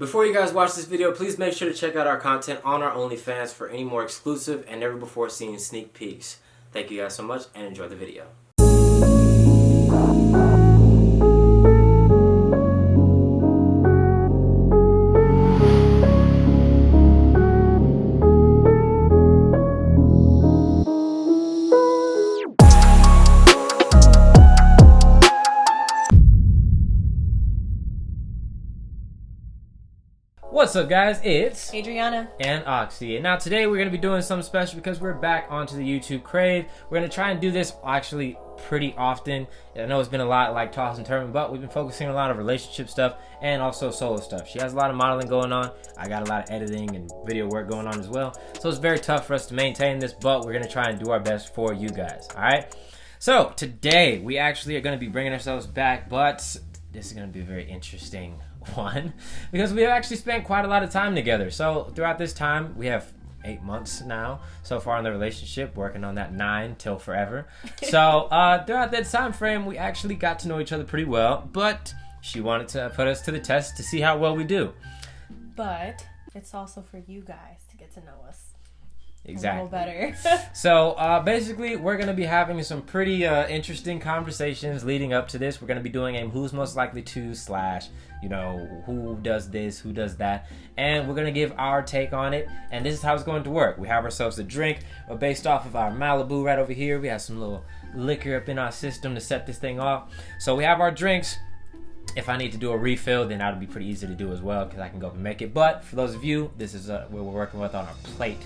Before you guys watch this video, please make sure to check out our content on our OnlyFans for any more exclusive and never before seen sneak peeks. Thank you guys so much and enjoy the video. What's up, guys? It's Adriana and OXY. And now today we're going to be doing something special because we're back onto the YouTube crave. We're going to try and do this actually pretty often. I know it's been a lot like toss and turn, but we've been focusing on a lot of relationship stuff and also solo stuff. She has a lot of modeling going on. I got a lot of editing and video work going on as well. So it's very tough for us to maintain this, but we're going to try and do our best for you guys. All right? So today we actually are going to be bringing ourselves back, but this is going to be a very interesting one because we have actually spent quite a lot of time together. So throughout this time, we have 8 months now so far in the relationship, working on that 9 till forever. So throughout that time frame, we actually got to know each other pretty well, but she wanted to put us to the test to see how well we do. But it's also for you guys to get to know us Exactly. a little better. So basically, we're going to be having some pretty interesting conversations leading up to this. We're going to be doing a who's most likely to / who does this, who does that. And we're going to give our take on it. And this is how it's going to work. We have ourselves a drink based off of our Malibu right over here. We have some little liquor up in our system to set this thing off. So we have our drinks. If I need to do a refill, then that'll be pretty easy to do as well because I can go up and make it. But for those of you, this is what we're working with on our plate.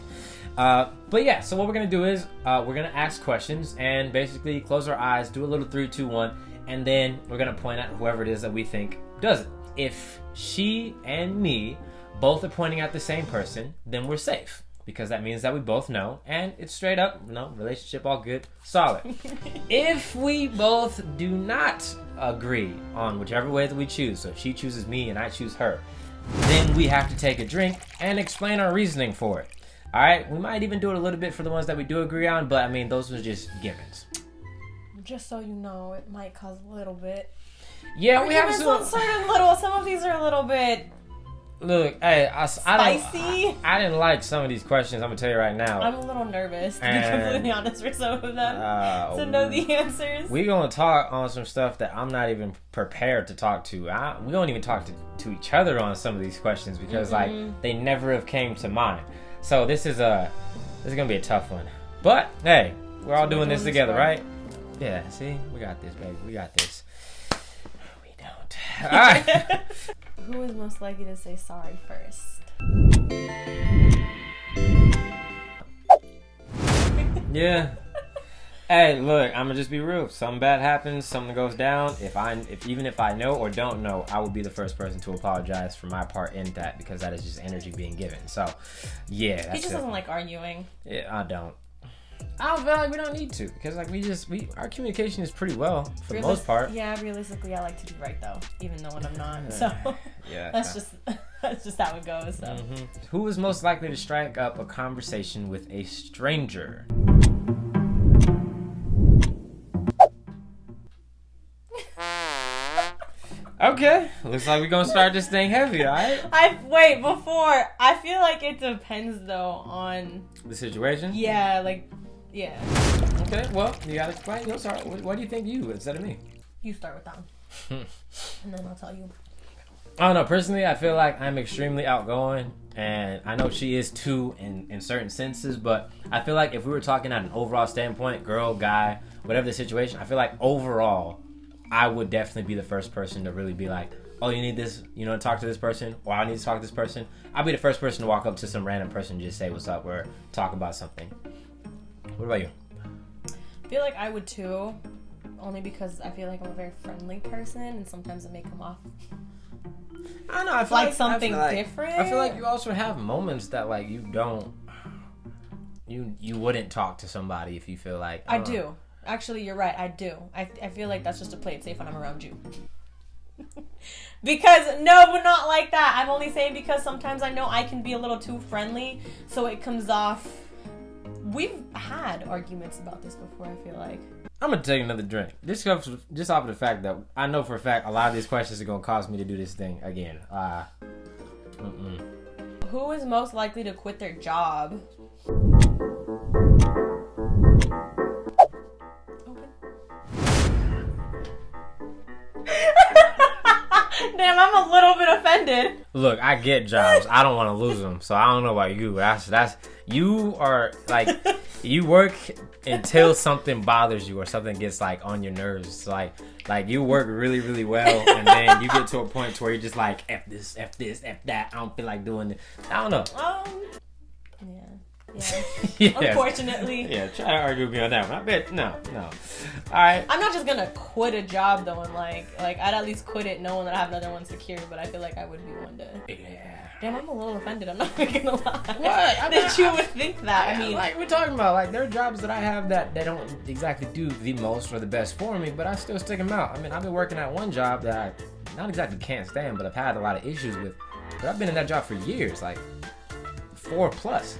But yeah, so what we're going to do is we're going to ask questions and basically close our eyes, do a little 3, 2, 1, and then we're going to point at whoever it is that we think does it. If she and me both are pointing at the same person, then we're safe because that means that we both know and it's straight up, relationship all good, solid. If we both do not agree on whichever way that we choose, so if she chooses me and I choose her, then we have to take a drink and explain our reasoning for it. All right, we might even do it a little bit for the ones that we do agree on, but I mean, those are just givens. Just so you know, it might cause a little bit. Yeah, we have some. Some of these are a little bit. Look, hey, spicy. I didn't like some of these questions. I'm gonna tell you right now. I'm a little nervous to be completely honest for some of them to know the answers. We're gonna talk on some stuff that I'm not even prepared to talk to. We don't even talk to each other on some of these questions because they never have came to mind. So this is gonna be a tough one. But hey, we're all doing this together, right? Yeah, see? We got this, baby. We got this. We don't. Alright. Who is most likely to say sorry first? Yeah. Hey, look, I'm gonna just be real. If something bad happens, something goes down, even if I know or don't know, I will be the first person to apologize for my part in that because that is just energy being given. So, yeah, that's He just doesn't like arguing. Yeah, I don't. I don't feel like we don't need to because our communication is pretty well for the most part. Yeah, realistically, I like to be right though, even though when I'm not. So yeah, that's just how it goes. So Who is most likely to strike up a conversation with a stranger? Okay, looks like we're gonna start this thing heavy, alright? I feel like it depends though on the situation. Yeah. Okay, well, you gotta explain. You'll start. What do you think instead of me? You start with that one. And then I'll tell you. I don't know. Personally, I feel like I'm extremely outgoing, and I know she is too in certain senses. But I feel like if we were talking at an overall standpoint, girl, guy, whatever the situation, I feel like overall, I would definitely be the first person to really be like, oh, you need this, talk to this person, or I need to talk to this person. I'll be the first person to walk up to some random person and just say what's up or talk about something. What about you? I feel like I would too, only because I feel like I'm a very friendly person and sometimes it may come off I don't know, I feel like something different. I feel like you also have moments that like you wouldn't talk to somebody if you feel like I do. Actually, you're right. I do. I feel like that's just to play it safe when I'm around you. Because, no, but not like that. I'm only saying because sometimes I know I can be a little too friendly, so it comes off. We've had arguments about this before, I feel like. I'm going to take another drink. This comes just off of the fact that I know for a fact a lot of these questions are going to cause me to do this thing again. Who is most likely to quit their job? Open. Damn, I'm a little bit offended. Look, I get jobs. I don't want to lose them, so I don't know about you. That's you are like you work until something bothers you or something gets like on your nerves. Like you work really, really well, and then you get to a point where you're just like F this, F that. I don't feel like doing it. I don't know. Yeah. Yeah. Unfortunately. Yeah, try to argue with me on that one. I bet no. All right. I'm not just gonna quit a job though, and like I'd at least quit it knowing that I have another one secure. But I feel like I would be one to. Yeah. Damn, I'm a little offended. I'm not gonna lie. What? That you would think that. I mean, like we're talking about, like there are jobs that I have that they don't exactly do the most or the best for me, but I still stick them out. I mean, I've been working at one job that I not exactly can't stand, but I've had a lot of issues with. But I've been in that job for years, like 4+.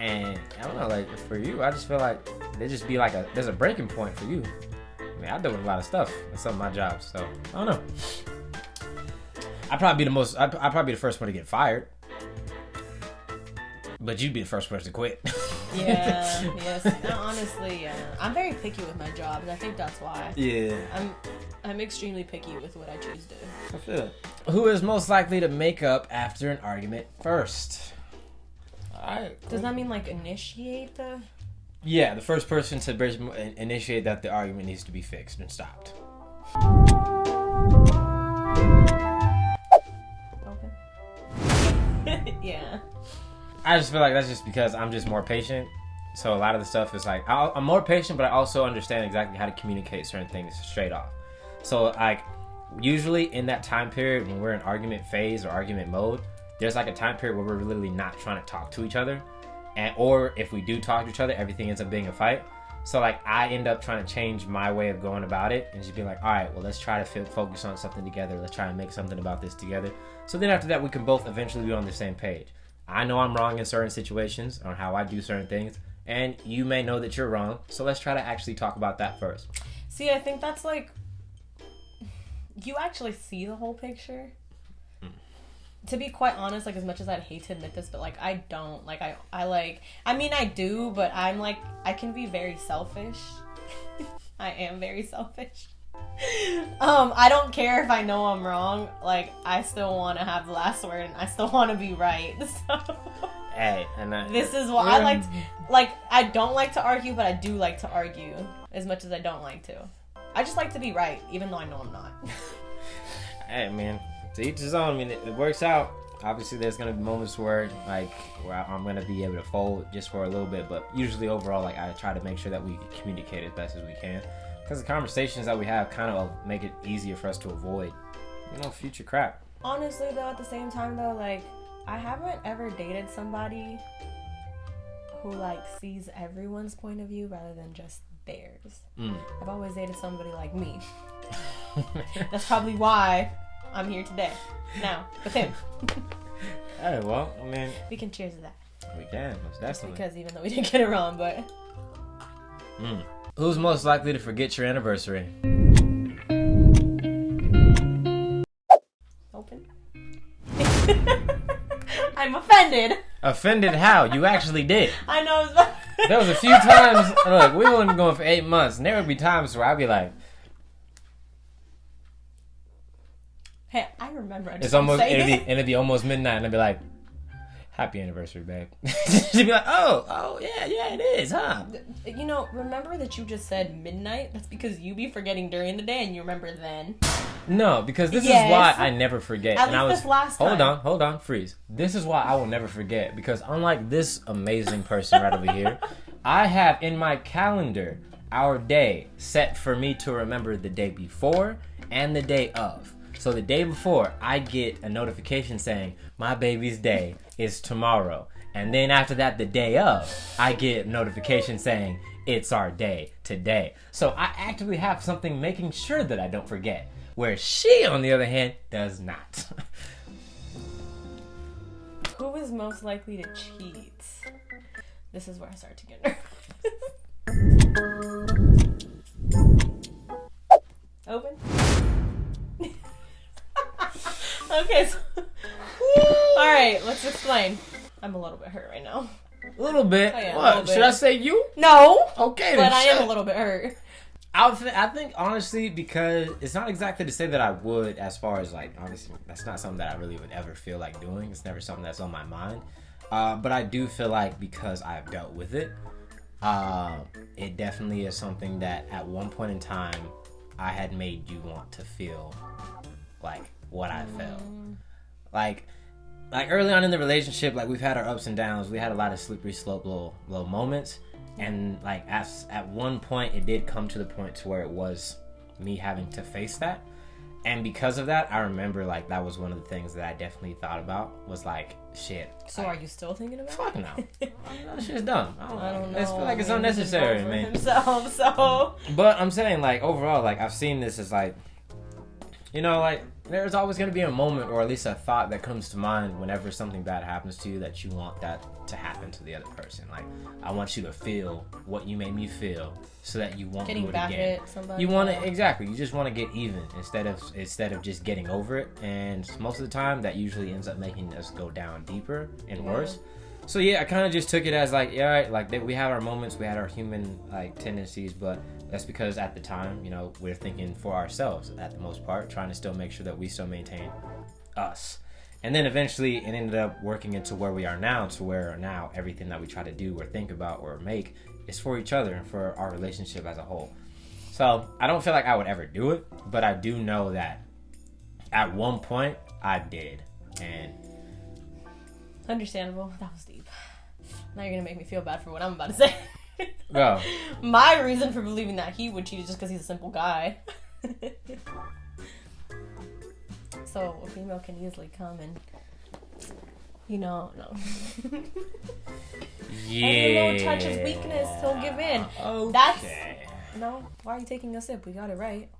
And I don't know, like for you, I just feel like there just be like there's a breaking point for you. I mean, I deal with a lot of stuff in some of my jobs, so I don't know. I'd probably be the first one to get fired, but you'd be the first person to quit. Yeah, yes. No, honestly, yeah. I'm very picky with my job, and I think that's why. Yeah. I'm extremely picky with what I choose to. I feel it. Who is most likely to make up after an argument first? Alright. Does that mean like initiate the? Yeah, the first person to initiate that the argument needs to be fixed and stopped. Okay. Yeah. I just feel like that's just because I'm just more patient. So a lot of the stuff is like I'm more patient, but I also understand exactly how to communicate certain things straight off. So like usually in that time period when we're in argument phase or argument mode, there's like a time period where we're literally not trying to talk to each other, or if we do talk to each other, everything ends up being a fight. So like I end up trying to change my way of going about it and just be like, all right, well let's try to focus on something together. Let's try and make something about this together. So then after that, we can both eventually be on the same page. I know I'm wrong in certain situations on how I do certain things, and you may know that you're wrong. So let's try to actually talk about that first. See, I think that's like you actually see the whole picture. To be quite honest, like as much as I'd hate to admit this, but like I don't like I mean I do, but I'm like I can be very selfish. I am very selfish. I don't care if I know I'm wrong. Like I still want to have the last word, and I still want to be right. So hey, and this is what I like. I don't like to argue, but I do like to argue as much as I don't like to. I just like to be right, even though I know I'm not. Hey man, to each his own. I mean, it works out. Obviously, there's gonna be moments where I'm gonna be able to fold just for a little bit, but usually overall, like I try to make sure that we communicate as best as we can, because the conversations that we have kind of make it easier for us to avoid, future crap. Honestly, though, at the same time, though, like I haven't ever dated somebody who like sees everyone's point of view rather than just theirs. I've always dated somebody like me. That's probably why I'm here today. Now, with him. Hey, well, I mean... We can cheers to that. We can, most definitely. Because even though we didn't get it wrong, but... Who's most likely to forget your anniversary? Open. I'm offended. Offended how? You actually did. I know. There was a few times, look, we wouldn't be going for 8 months, and there would be times where I'd be like... Hey, I remember. It'd be almost midnight, and I'd be like, "Happy anniversary, babe." She'd be like, "Oh, yeah, it is, huh?" Remember that you just said midnight? That's because you be forgetting during the day, and you remember then. No, because this is why I never forget. At least this last time. Hold on, freeze. This is why I will never forget, because unlike this amazing person right over here, I have in my calendar our day set for me to remember the day before and the day of. So the day before, I get a notification saying, my baby's day is tomorrow. And then after that, the day of, I get a notification saying, it's our day today. So I actively have something making sure that I don't forget. Where she, on the other hand, does not. Who is most likely to cheat? This is where I start to get nervous. Open. Okay, so Wait, let's explain. I'm a little bit hurt right now. A little bit. Oh, yeah, What? a little bit. Should I say you? No. Okay, But then I am shut. a little bit hurt. I think honestly, because it's not exactly to say that I would, as far as like, obviously that's not something that I really would ever feel like doing. It's never something that's on my mind. But I do feel like because I've dealt with it, it definitely is something that at one point in time I had made you want to feel like what I felt. Like early on in the relationship, like we've had our ups and downs. We had a lot of slippery slope, low moments. And like at one point, it did come to the point to where it was me having to face that. And because of that, I remember like that was one of the things that I definitely thought about was like, shit. So are you still thinking about Fuck it? no. That shit's dumb. I don't know. I feel like it's Man, he's unnecessary, involved man. with himself, so. But I'm saying like overall, like I've seen this as like, you know, like there's always going to be a moment or at least a thought that comes to mind whenever something bad happens to you that you want that to happen to the other person. Like I want you to feel what you made me feel so that you won't Getting do it back again. at somebody. You want to exactly. You just want to get even instead of just getting over it. And most of the time, that usually ends up making us go down deeper and worse. So yeah, I kind of just took it as like, yeah, right, like we have our moments, we had our human like tendencies, but that's because at the time, you know, we're thinking for ourselves at the most part, trying to still make sure that we still maintain us. And then eventually it ended up working into where we are now, to where now everything that we try to do or think about or make is for each other and for our relationship as a whole. So I don't feel like I would ever do it, but I do know that at one point I did. And Understandable. That was deep. Now you're gonna make me feel bad for what I'm about to say. go. My reason for believing that he would cheat is just because he's a simple guy. So a female can easily come and, you know, no. Yeah. Any little touch of weakness, he'll give in. Okay. That's no. Why are you taking a sip? We got it right.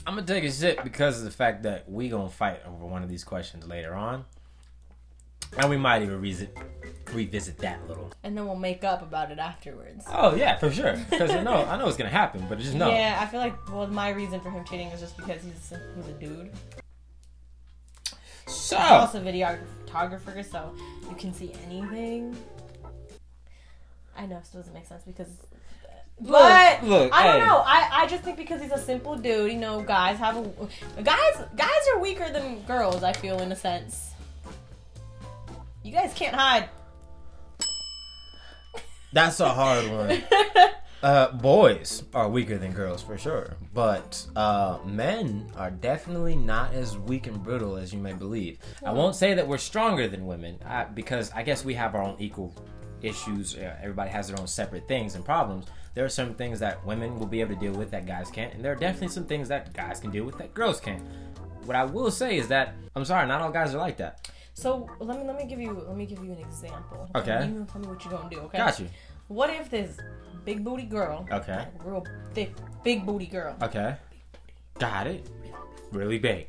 I'm gonna take a sip because of the fact that we gonna fight over one of these questions later on, and we might even revisit that a little. And then we'll make up about it afterwards. Oh yeah, for sure. Because I know it's gonna happen, but just know. Yeah, I feel like my reason for him cheating is just because he's a dude. So He's also a videographer, so you can see anything. I know it still doesn't make sense because. But look, I don't hey. know. I just think because he's a simple dude, you know, guys are weaker than girls. I feel in a sense. You guys can't hide. That's a hard one. Boys are weaker than girls for sure, but men are definitely not as weak and brittle as you may believe. I won't say that we're stronger than women because I guess we have our own equal issues. Everybody has their own separate things and problems. There are some things that women will be able to deal with that guys can't, and there are definitely some things that guys can deal with that girls can't. What I will say is that I'm sorry, not all guys are like that. So let me give you an example. Okay. You tell me what you're gonna do. Okay. Got you. What if this big booty girl? Okay. Real thick, big booty girl. Okay. Got it. Really big.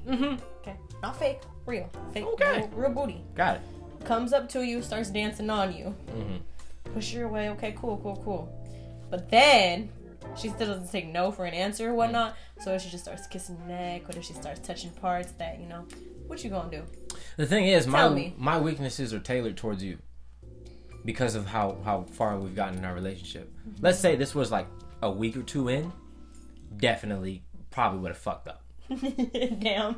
Okay. Not fake. Real. Fake. Okay. Real booty. Got it. Comes up to you, starts dancing on you. Push her away. Okay. Cool. But then she still doesn't take no for an answer or whatnot. So if she just starts kissing your neck, or if she starts touching parts that you know, what you gonna do? The thing is, Tell me. my weaknesses are tailored towards you because of how far we've gotten in our relationship. Let's say this was like a week or two in, definitely probably would have fucked up. Damn.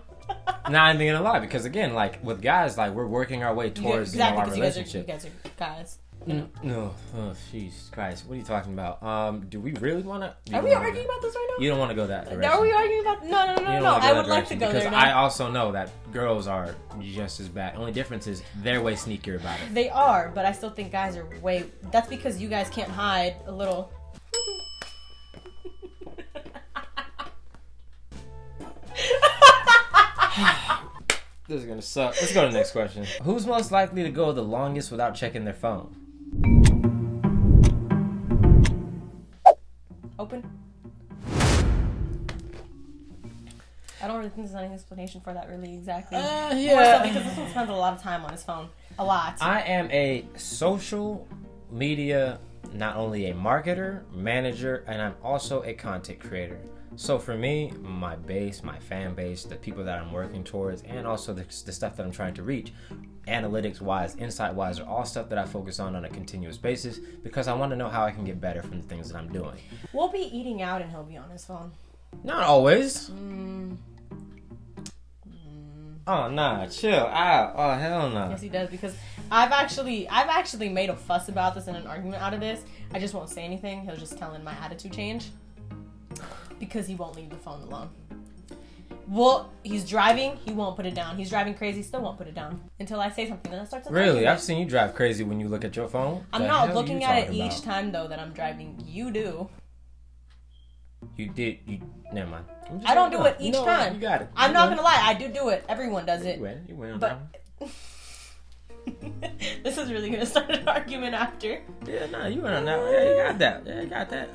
Not even gonna lie, because again, like with guys, like we're working our way towards our relationship. You guys are guys. No, oh jeez Christ, what are you talking about? Do we really want to? Are we arguing about this right now? You don't want to go that direction. Are we arguing about? No. You don't wanna I go would that like to direction go because there. I Now. also know that girls are just as bad. Only difference is they're way sneakier about it. They are, but I still think guys are way. That's because you guys can't hide a little. This is gonna suck. Let's go to the next question. Who's most likely to go the longest without checking their phone? Open. I don't really think there's any explanation for that really exactly. Yeah. More so because this one spends a lot of time on his phone. A lot. I am a social media, not only a marketer, manager, and I'm also a content creator. So for me, my base, my fan base, the people that I'm working towards, and also the stuff that I'm trying to reach, analytics wise, insight wise, are all stuff that I focus on a continuous basis because I want to know how I can get better from the things that I'm doing. We'll be eating out and he'll be on his phone. Not always. Oh nah, chill out. Oh hell no. Yes, he does, because I've actually made a fuss about this and an argument out of this. I just won't say anything. He'll just tell in my attitude change because he won't leave the phone alone. Well, he's driving, he won't put it down. He's driving crazy, still won't put it down until I say something. Then it starts. Really, I've seen you drive crazy when you look at your phone. I'm not looking at it each time though that I'm driving. You do. You did. Never mind. I don't do it each time. You got it. I'm not gonna lie. I do it. Everyone does it. You win on But that one. this is really gonna start an argument after. Yeah, nah, you went on that one. Yeah, you got that. Yeah, you got that.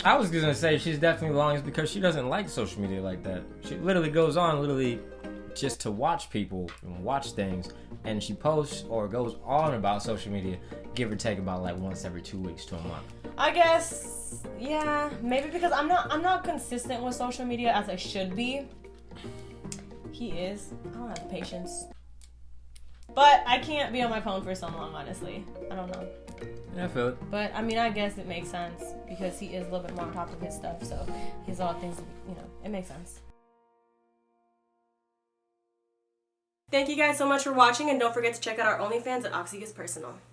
I was gonna say she's definitely lying because she doesn't like social media like that. She literally goes on just to watch people and watch things, and she posts or goes on about social media, give or take about like once every 2 weeks to a month. I guess, yeah, maybe because I'm not consistent with social media as I should be. He is. I don't have the patience. But I can't be on my phone for so long, honestly. I don't know. Yeah, I feel it. But I mean, I guess it makes sense because he is a little bit more on top of his stuff, so he's all things, it makes sense. Thank you guys so much for watching, and don't forget to check out our OnlyFans at OXY is Personal.